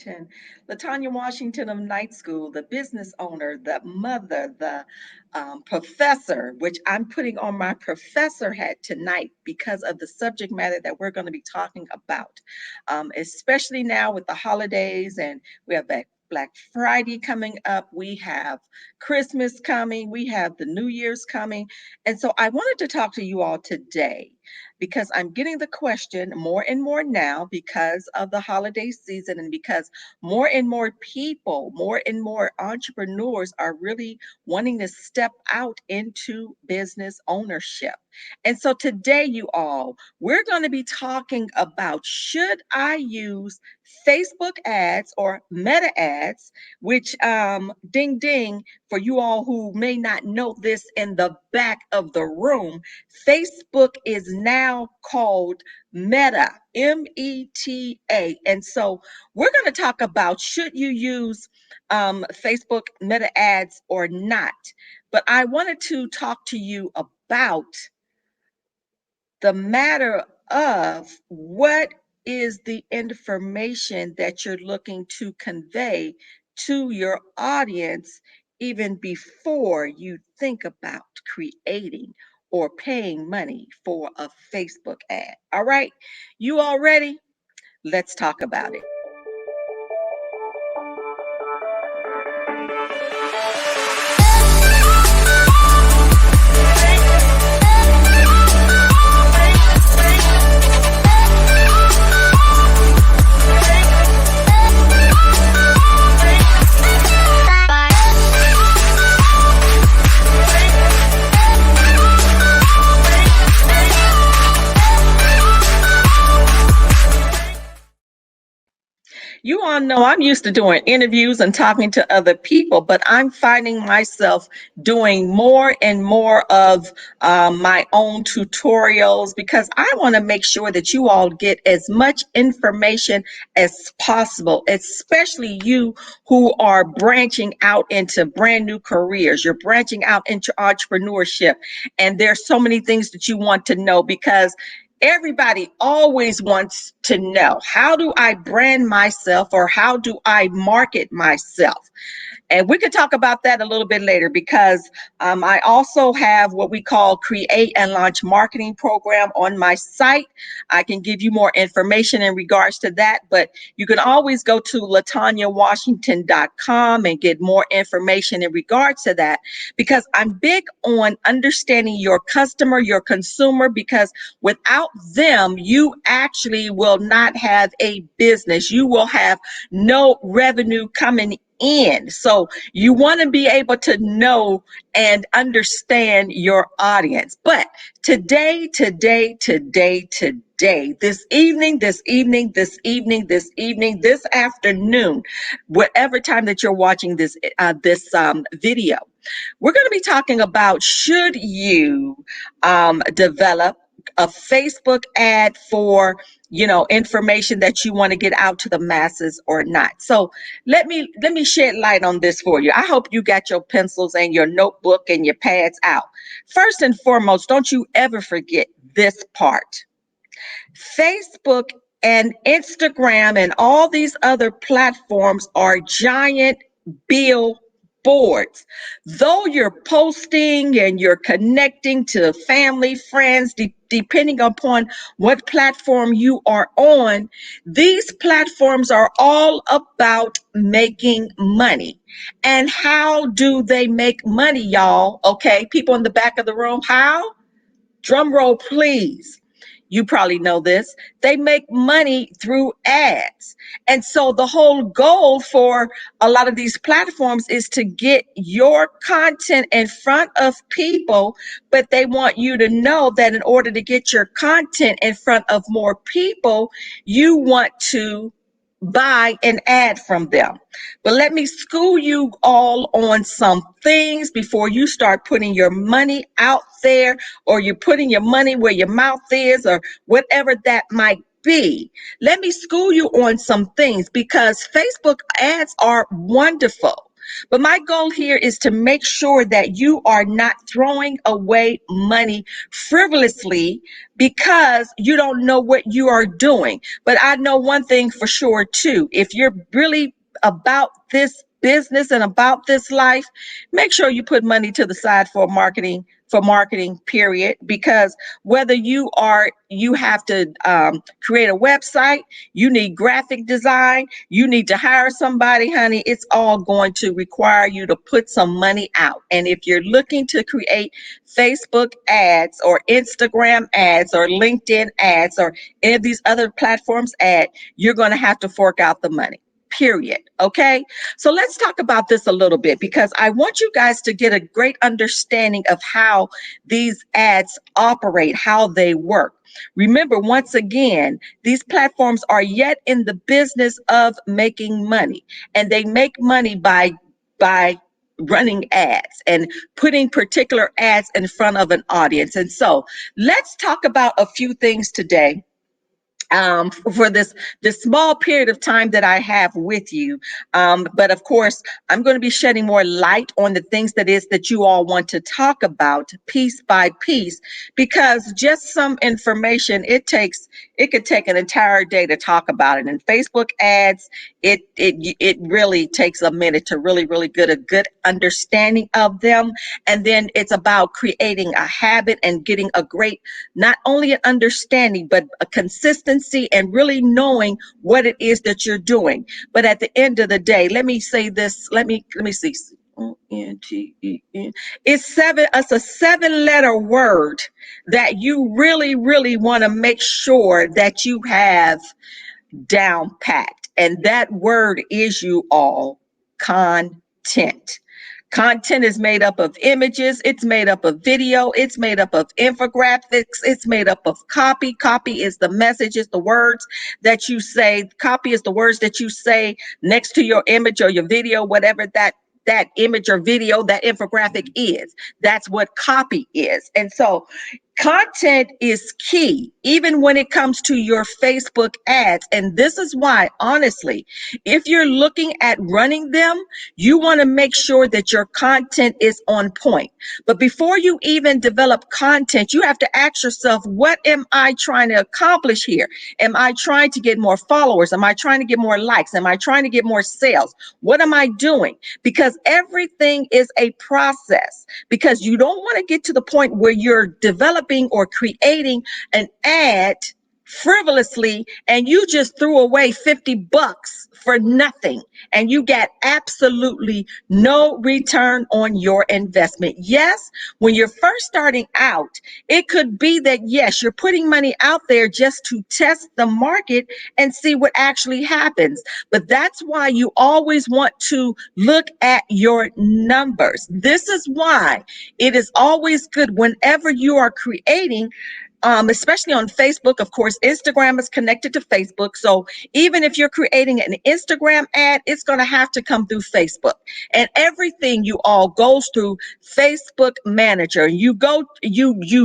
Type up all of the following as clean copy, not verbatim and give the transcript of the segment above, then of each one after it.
Washington. Latanya Washington of Night School, the business owner, the mother, the professor, which I'm putting on my professor hat tonight because of the subject matter that we're going to be talking about, especially now with the holidays and we have Black Friday coming up. We have Christmas coming. We have the New Year's coming. And so I wanted to talk to you all today because I'm getting the question more and more now because of the holiday season and because more and more people, more and more entrepreneurs are really wanting to step out into business ownership. And so today, you all, we're going to be talking about should I use Facebook ads or meta ads, which ding ding for you all who may not know this in the back of the room, Facebook is now called Meta, Meta. And so we're going to talk about should you use Facebook Meta ads or not. But I wanted to talk to you about the matter of what is the information that you're looking to convey to your audience even before you think about creating or paying money for a Facebook ad. All right, you all ready? Let's talk about it. You all know I'm used to doing interviews and talking to other people, but I'm finding myself doing more and more of my own tutorials because I want to make sure that you all get as much information as possible, especially you who are branching out into brand new careers. You're branching out into entrepreneurship, and there's so many things that you want to know because everybody always wants to know, how do I brand myself or how do I market myself? And we could talk about that a little bit later because I also have what we call Create and Launch Marketing Program on my site. I can give you more information in regards to that, but you can always go to latanyawashington.com and get more information in regards to that because I'm big on understanding your customer, your consumer, because without them, you actually will not have a business. You will have no revenue coming in. So you want to be able to know and understand your audience. But today, this afternoon, whatever time that you're watching this video, we're going to be talking about should you develop a Facebook ad for information that you want to get out to the masses or not. So let me shed light on this for you. I hope you got your pencils and your notebook and your pads out. First and foremost, don't you ever forget this part. Facebook and Instagram and all these other platforms are giant billboards. Though you're posting and you're connecting to family, friends, depending upon what platform you are on, these platforms are all about making money. And how do they make money, y'all? Okay, people in the back of the room, how? Drum roll, please. You probably know this. They make money through ads. And so the whole goal for a lot of these platforms is to get your content in front of people, but they want you to know that in order to get your content in front of more people, you want to buy an ad from them. But let me school you all on some things before you start putting your money out there, or you're putting your money where your mouth is, or whatever that might be. Let me school you on some things because Facebook ads are wonderful. But my goal here is to make sure that you are not throwing away money frivolously because you don't know what you are doing. But I know one thing for sure too. If you're really about this business and about this life, make sure you put money to the side for marketing period, because whether you have to create a website, you need graphic design, you need to hire somebody, honey, it's all going to require you to put some money out. And if you're looking to create Facebook ads or Instagram ads or LinkedIn ads or any of these other platforms ad, you're going to have to fork out the money. Period. Okay. So let's talk about this a little bit, because I want you guys to get a great understanding of how these ads operate, how they work. Remember, once again, these platforms are yet in the business of making money, and they make money by running ads and putting particular ads in front of an audience. And so let's talk about a few things today, for this small period of time that I have with you. But of course, I'm going to be shedding more light on the things that you all want to talk about piece by piece, because just some information, it could take an entire day to talk about it. And Facebook ads, it really takes a minute to really get a good understanding of them. And then it's about creating a habit and getting a great, not only an understanding, but a consistency and really knowing what it is that you're doing. But at the end of the day, let me say this. Let me see. O-N-T-E-N. It's a 7-letter word that you really want to make sure that you have down packed. And that word is, you all, content. Content is made up of images, it's made up of video, it's made up of infographics, it's made up of copy. Copy is the messages, the words that you say. Copy is the words that you say next to your image or your video, whatever that image or video, that infographic is. That's what copy is. And so content is key, even when it comes to your Facebook ads. And this is why, honestly, if you're looking at running them, you want to make sure that your content is on point. But before you even develop content, you have to ask yourself, what am I trying to accomplish here? Am I trying to get more followers? Am I trying to get more likes? Am I trying to get more sales? What am I doing? Because everything is a process, because you don't want to get to the point where you're developing or creating an ad frivolously and you just threw away $50 for nothing and you got absolutely no return on your investment. Yes, when you're first starting out, it could be that, yes, you're putting money out there just to test the market and see what actually happens. But that's why you always want to look at your numbers. This is why it is always good whenever you are creating, especially on Facebook. Of course, Instagram is connected to Facebook. So even if you're creating an Instagram ad, it's going to have to come through Facebook. And everything you all goes through Facebook Manager. You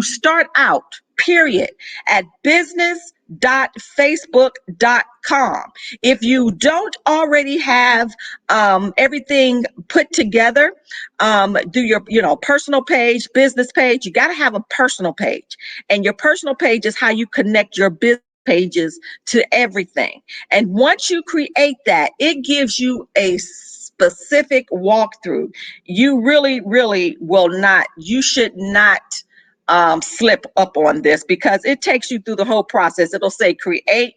start out, period, at business.facebook.com. If you don't already have everything put together, do your personal page, business page, you got to have a personal page. And your personal page is how you connect your business pages to everything. And once you create that, it gives you a specific walkthrough. You really you should not slip up on this, because it takes you through the whole process. It'll say create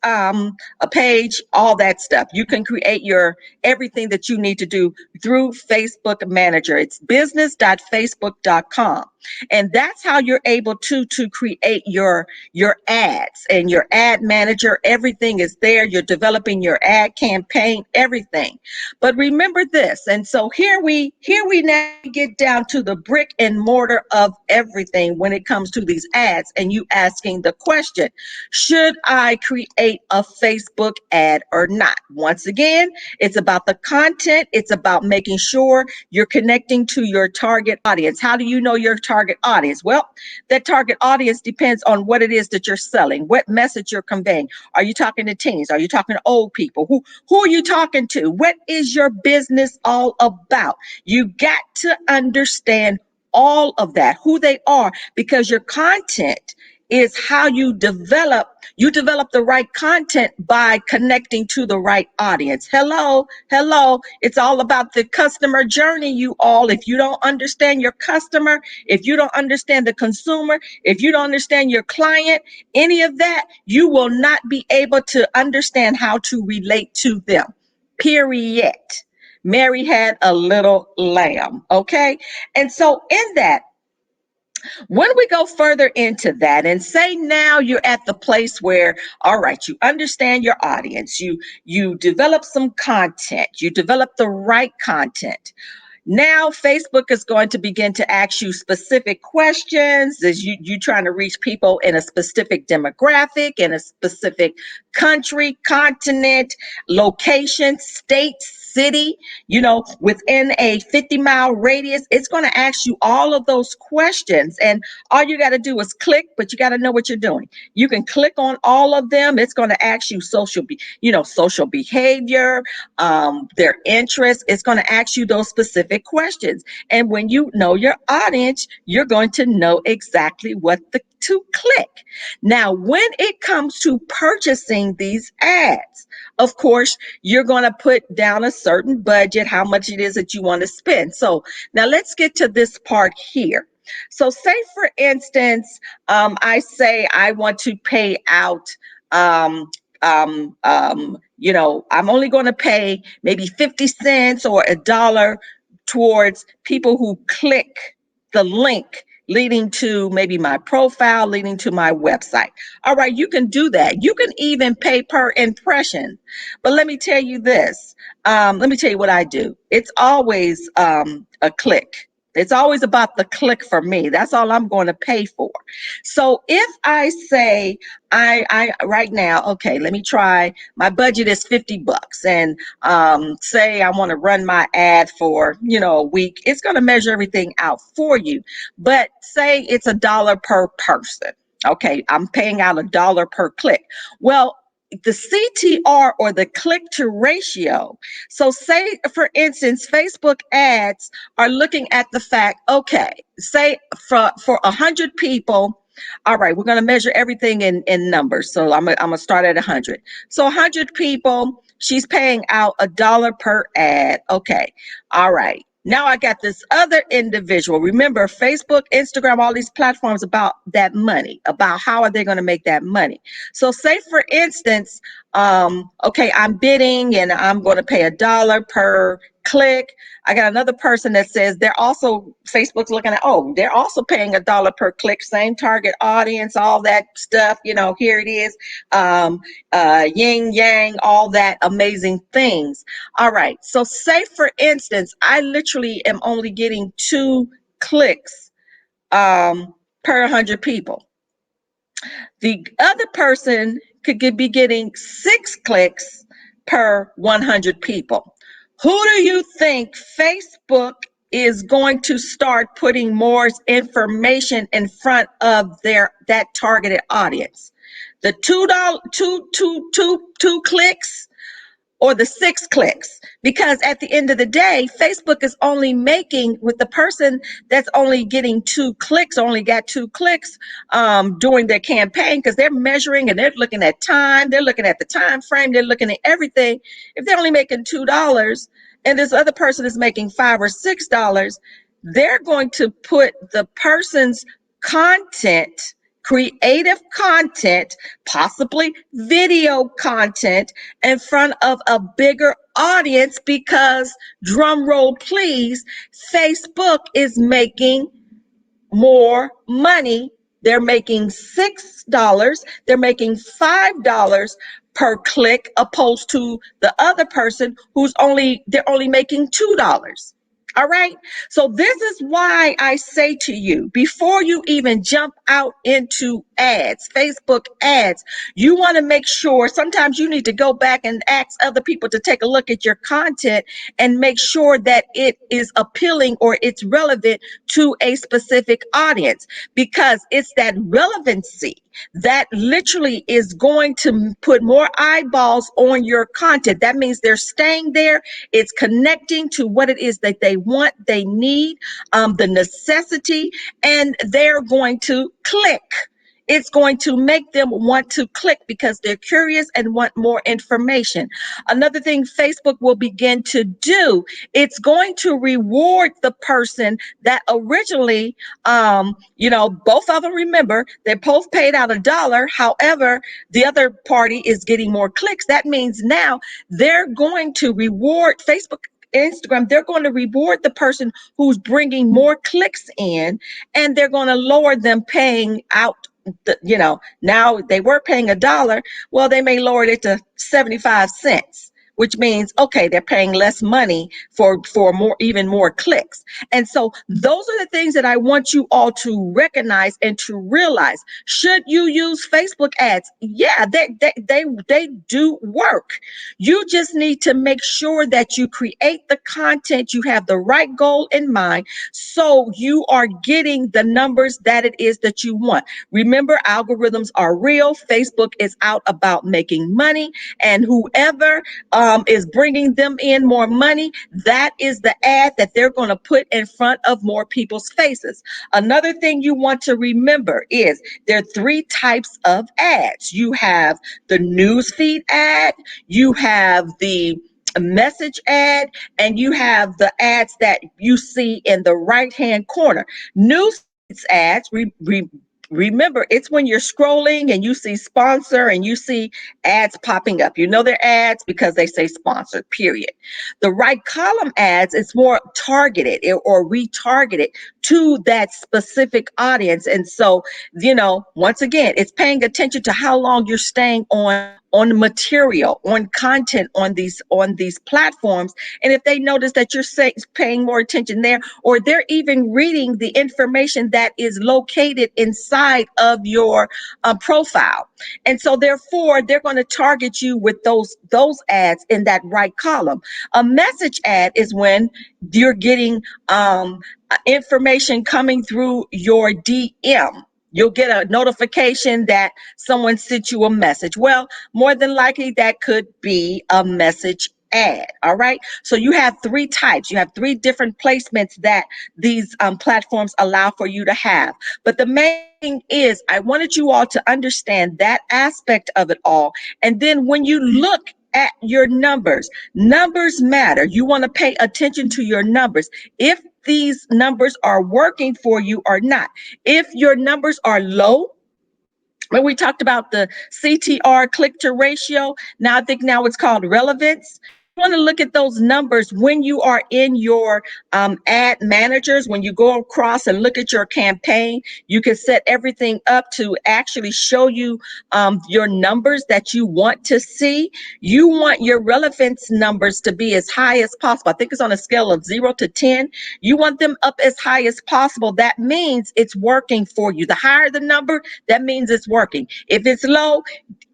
a page, all that stuff. You can create your everything that you need to do through Facebook Manager. It's business.facebook.com. And that's how you're able to create your ads and your ad manager. Everything is there. You're developing your ad campaign, everything. But remember this. And so here we now get down to the brick and mortar of everything when it comes to these ads, and you asking the question, should I create a Facebook ad or not? Once again, it's about the content. It's about making sure you're connecting to your target audience. How do you know your target target audience? Well, that target audience depends on what it is that you're selling, what message you're conveying. Are you talking to teens? Are you talking to old people? Who are you talking to? What is your business all about? You got to understand all of that, who they are, because your content is how you develop the right content by connecting to the right audience. Hello. It's all about the customer journey, you all. If you don't understand your customer, if you don't understand the consumer, if you don't understand your client, any of that, you will not be able to understand how to relate to them. Period. Mary had a little lamb, okay? And so in that, when we go further into that and say now you're at the place where, all right, you understand your audience, you develop some content, you develop the right content. Now Facebook is going to begin to ask you specific questions as you trying to reach people in a specific demographic, in a specific country, continent, location, state, city, within a 50-mile radius. It's going to ask you all of those questions. And all you got to do is click, but you got to know what you're doing. You can click on all of them. It's going to ask you social behavior, their interests. It's going to ask you those specific questions. And when you know your audience, you're going to know exactly what to click. Now, when it comes to purchasing these ads, of course, you're going to put down a certain budget, how much it is that you want to spend. So now let's get to this part here. So say, for instance, I say I want to pay out, I'm only going to pay maybe 50 cents or a dollar towards people who click the link leading to maybe my profile, leading to my website. All right, you can do that. You can even pay per impression. But let me tell you this. Let me tell you what I do. It's always a click. It's always about the click for me. That's all I'm going to pay for. So if I say I right now, okay, let me try. My budget is $50, and say I want to run my ad for a week. It's going to measure everything out for you. But say it's $1 per person. Okay, I'm paying out $1 per click. Well, the CTR, or the click to ratio. So say, for instance, Facebook ads are looking at the fact, okay, say for 100 people, all right, we're going to measure everything in numbers. So I'm going to start at 100. So 100 people, she's paying out $1 per ad. Okay, all right. Now I got this other individual. Remember, Facebook, Instagram, all these platforms about that money, about how are they going to make that money. So say, for instance, okay, I'm bidding and I'm going to pay $1 per click. I got another person that says Facebook's looking at, they're also paying $1 per click, same target audience, all that stuff. Here it is, yin yang, all that amazing things. All right. So say, for instance, I literally am only getting 2 clicks per 100 people. The other person could be getting 6 clicks per 100 people. Who do you think Facebook is going to start putting more information in front of that targeted audience? The two clicks, or the 6 clicks? Because at the end of the day, Facebook is only making, with the person that's only getting 2 clicks, only got 2 clicks during their campaign, because they're measuring and they're looking at time, they're looking at the time frame, they're looking at everything. If they're only making $2 and this other person is making $5 or $6, they're going to put the person's content, creative content, possibly video content, in front of a bigger audience, because, drum roll please, Facebook is making more money. They're making $6, they're making $5 per click, opposed to the other person they're only making $2. All right. So this is why I say to you, before you even jump out into ads, Facebook ads. You want to make sure sometimes you need to go back and ask other people to take a look at your content and make sure that it is appealing or it's relevant to a specific audience, because it's that relevancy that literally is going to put more eyeballs on your content. That means they're staying there. It's connecting to what it is that they want, they need, the necessity, and they're going to click. It's going to make them want to click because they're curious and want more information. Another thing Facebook will begin to do, it's going to reward the person that originally, both of them, remember, they both paid out $1. However, the other party is getting more clicks. That means now they're going to reward Facebook, Instagram, they're going to reward the person who's bringing more clicks in, and they're going to lower them paying out. Now they were paying $1. Well, they may lower it to 75 cents, which means, okay, they're paying less money for more, even more clicks. And so those are the things that I want you all to recognize and to realize. Should you use Facebook ads? Yeah, they do work. You just need to make sure that you create the content, you have the right goal in mind, so you are getting the numbers that it is that you want. Remember, algorithms are real. Facebook is out about making money, and whoever is bringing them in more money, that is the ad that they're going to put in front of more people's faces. Another thing you want to remember is there are three types of ads. You have the newsfeed ad, you have the message ad, and you have the ads that you see in the right hand corner. News ads, remember, it's when you're scrolling and you see sponsor and you see ads popping up. You know they're ads because they say sponsored, period. The right column ads, it's more targeted or retargeted to that specific audience. And so, once again, it's paying attention to how long you're staying on material, on content on these platforms. And if they notice that you're paying more attention there, or they're even reading the information that is located inside of your profile. And so therefore, they're going to target you with those ads in that right column. A message ad is when you're getting information coming through your DM. You'll get a notification that someone sent you a message. Well, more than likely, that could be a message ad. All right. So you have three types. You have three different placements that these platforms allow for you to have. But the main thing is, I wanted you all to understand that aspect of it all. And then when you look at your numbers matter. You want to pay attention to your numbers. If these numbers are working for you or not. If your numbers are low, when we talked about the CTR, click to ratio, now I think now it's called relevance. You want to look at those numbers when you are in your ad managers. When you go across and look at your campaign, you can set everything up to actually show you your numbers that you want to see. You want your relevance numbers to be as high as possible. I think it's on a scale of 0 to 10. You want them up as high as possible. That means it's working for you. The higher the number, that means it's working. If it's low,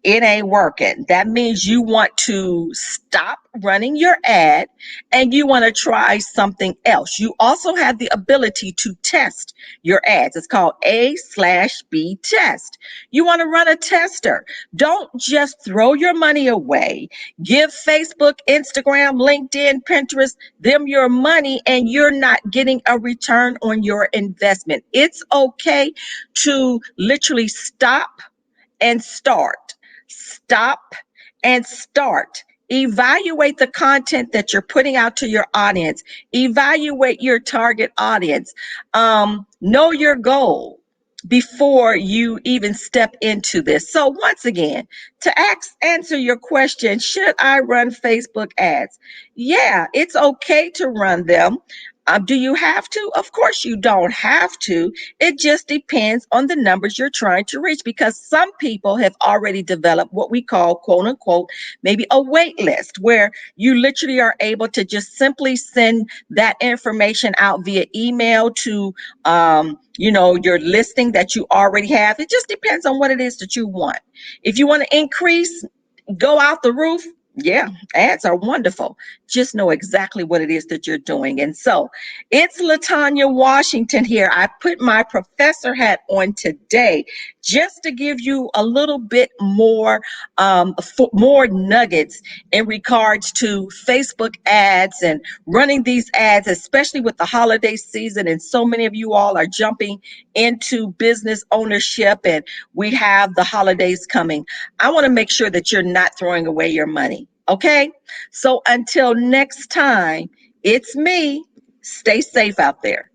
it ain't working. That means you want to stop running your ad and you want to try something else. You also have the ability to test your ads. It's called A/B test. You want to run a tester. Don't just throw your money away. Give Facebook, Instagram, LinkedIn, Pinterest, them your money, and you're not getting a return on your investment. It's okay to literally stop and start. Stop and start. Evaluate the content that you're putting out to your audience. Evaluate your target audience. Know your goal before you even step into this. So once again, to answer your question, should I run Facebook ads? Yeah, it's okay to run them. Do you have to? Of course, you don't have to. It just depends on the numbers you're trying to reach because some people have already developed what we call, quote unquote, maybe a wait list where you literally are able to just simply send that information out via email to, your listing that you already have. It just depends on what it is that you want. If you want to increase, go out the roof. Yeah, ads are wonderful. Just know exactly what it is that you're doing. And so it's Latanya Washington here. I put my professor hat on today just to give you a little bit more, more nuggets in regards to Facebook ads and running these ads, especially with the holiday season. And so many of you all are jumping into business ownership, and we have the holidays coming. I want to make sure that you're not throwing away your money. Okay. So until next time, it's me. Stay safe out there.